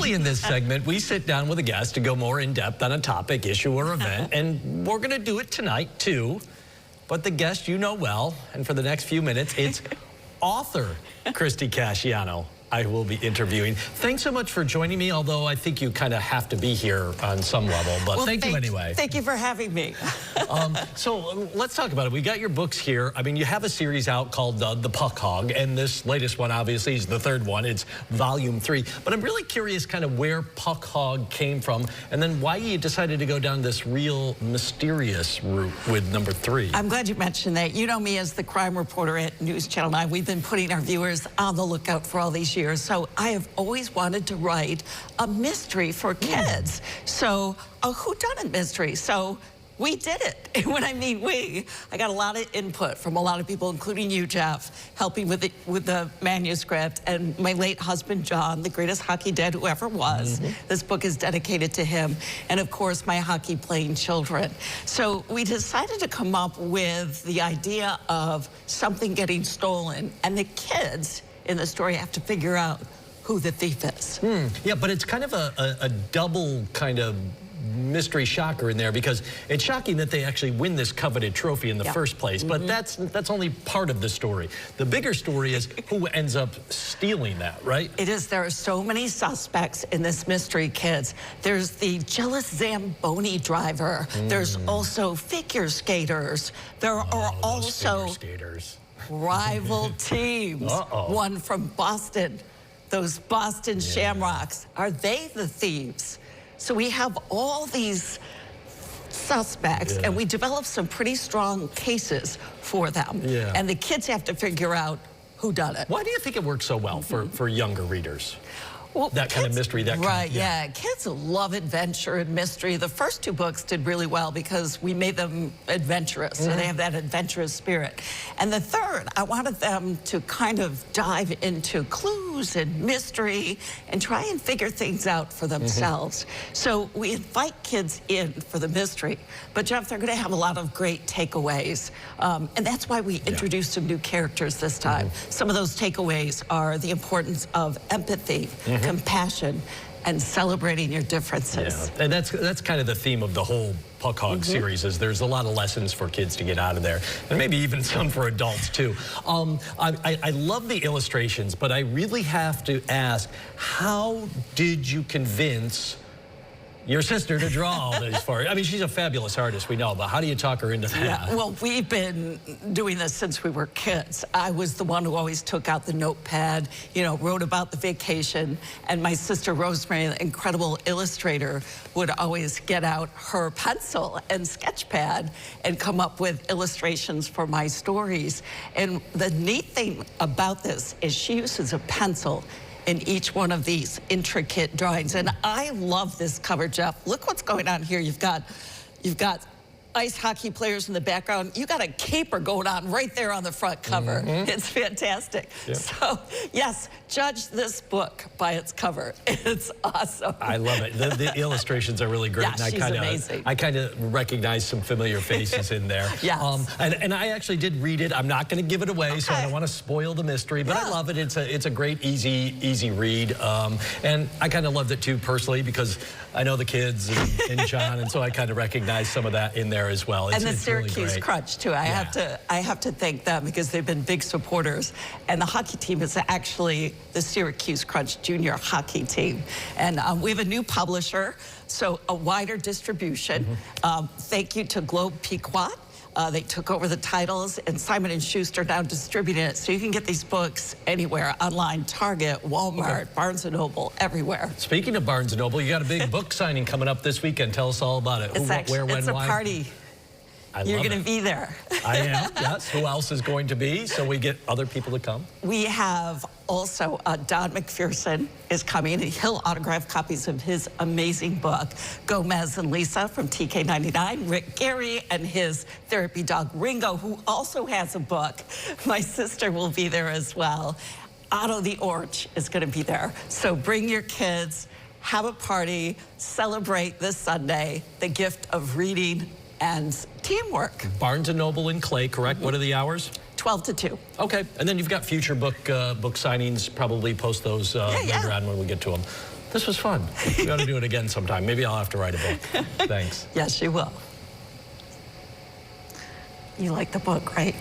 Usually in this segment, we sit down with a guest to go more in-depth on a topic, issue, or event, and we're going to do it tonight, too. But the guest you know well, and for the next few minutes, it's author Christie Casciano I will be interviewing. Thanks so much for joining me, although I think you kind of have to be here on some level, but well, thank you anyway. Thank you for having me. So let's talk about it. We got your books here. I mean, you have a series out called The Puck Hog, and this latest one, obviously, is the third one. It's Volume 3. But I'm really curious kind of where Puck Hog came from, and then why you decided to go down this real mysterious route with number 3. I'm glad you mentioned that. You know me as the crime reporter at NewsChannel 9. We've been putting our viewers on the lookout for all these years. So I have always wanted to write a mystery for kids. So a whodunit mystery. So we did it. And when I mean we, I got a lot of input from a lot of people, including you, Jeff, helping with the manuscript, and my late husband, John, the greatest hockey dad who ever was. This book is dedicated to him. And of course, my hockey playing children. So we decided to come up with the idea of something getting stolen, and the kids in the story have to figure out who the thief is. Yeah, but it's kind of a double kind of mystery shocker in there, because it's shocking that they actually win this coveted trophy in the first place, but that's only part of the story. The bigger story is who ends up stealing that, right? It is. There are so many suspects in this mystery, kids. There's the jealous Zamboni driver. There's also figure skaters. There are also rival teams. One from Boston, those Boston Shamrocks. Are they the thieves? So we have all these suspects, and we develop some pretty strong cases for them. And the kids have to figure out who done it. Why do you think it works so well for younger readers? Well, that kind of mystery, that kind of, kids love adventure and mystery. The first 2 books did really well because we made them adventurous, so they have that adventurous spirit. And the third, I wanted them to kind of dive into clues and mystery and try and figure things out for themselves. So we invite kids in for the mystery, but Jeff, they're going to have a lot of great takeaways. And that's why we introduced some new characters this time. Some of those takeaways are the importance of empathy, compassion, and celebrating your differences. And that's kind of the theme of the whole Puck Hog series, is there's a lot of lessons for kids to get out of there, and maybe even some for adults too. I love the illustrations, but I really have to ask, how did you convince your sister to draw all these for you? I mean, she's a fabulous artist, we know, but how do you talk her into that? Yeah, well, we've been doing this since we were kids. I was the one who always took out the notepad, you know, wrote about the vacation, and my sister Rosemary, the incredible illustrator, would always get out her pencil and sketch pad and come up with illustrations for my stories. And the neat thing about this is she uses a pencil in each one of these intricate drawings. And I love this cover, Jeff. Look what's going on here. You've got ice hockey players in the background. You got a caper going on right there on the front cover. It's fantastic. So yes, judge this book by its cover. It's awesome. I love it. The illustrations are really great. Yeah, she's amazing. I kind of recognize some familiar faces in there. And I actually did read it. I'm not going to give it away, so I don't want to spoil the mystery, but I love it. It's a great, easy read. And I kind of loved it too, personally, because I know the kids and John, and so I kind of recognize some of that in there as well. And the Syracuse Crunch too. I have to thank them because they've been big supporters. And the hockey team is actually the Syracuse Crunch junior hockey team. And we have a new publisher, so a wider distribution. Thank you to Globe Pequot. They took over the titles, and Simon & Schuster now distributing it. So you can get these books anywhere, online, Target, Walmart, Barnes & Noble, everywhere. Speaking of Barnes & Noble, you got a big book signing coming up this weekend. Tell us all about it. It's Where, when, it's a why? party. You're going to be there. I am, yes. Who else is going to be, so we get other people to come? We have also Don McPherson is coming, and he'll autograph copies of his amazing book. Gomez and Lisa from TK99, Rick Gary and his therapy dog Ringo, who also has a book. My sister will be there as well. Otto the Orange is going to be there. So bring your kids, have a party, celebrate this Sunday, the gift of reading and teamwork. Barnes & Noble in Clay, correct? What are the hours? 12 to 2. Okay, and then you've got future book signings. Probably post those later on when we get to them. This was fun. We got to do it again sometime. Maybe I'll have to write a book. Thanks. Yes, you will. You like the book, right?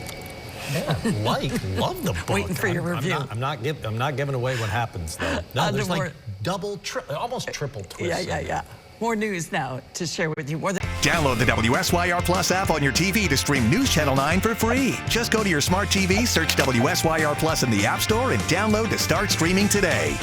Yeah, love the book. Waiting for your review. I'm not giving away what happens, though. No, there's like double, almost triple twists. Yeah. More news now to share with you. Download the WSYR Plus app on your TV to stream News Channel 9 for free. Just go to your smart TV, search WSYR Plus in the App Store, and download to start streaming today.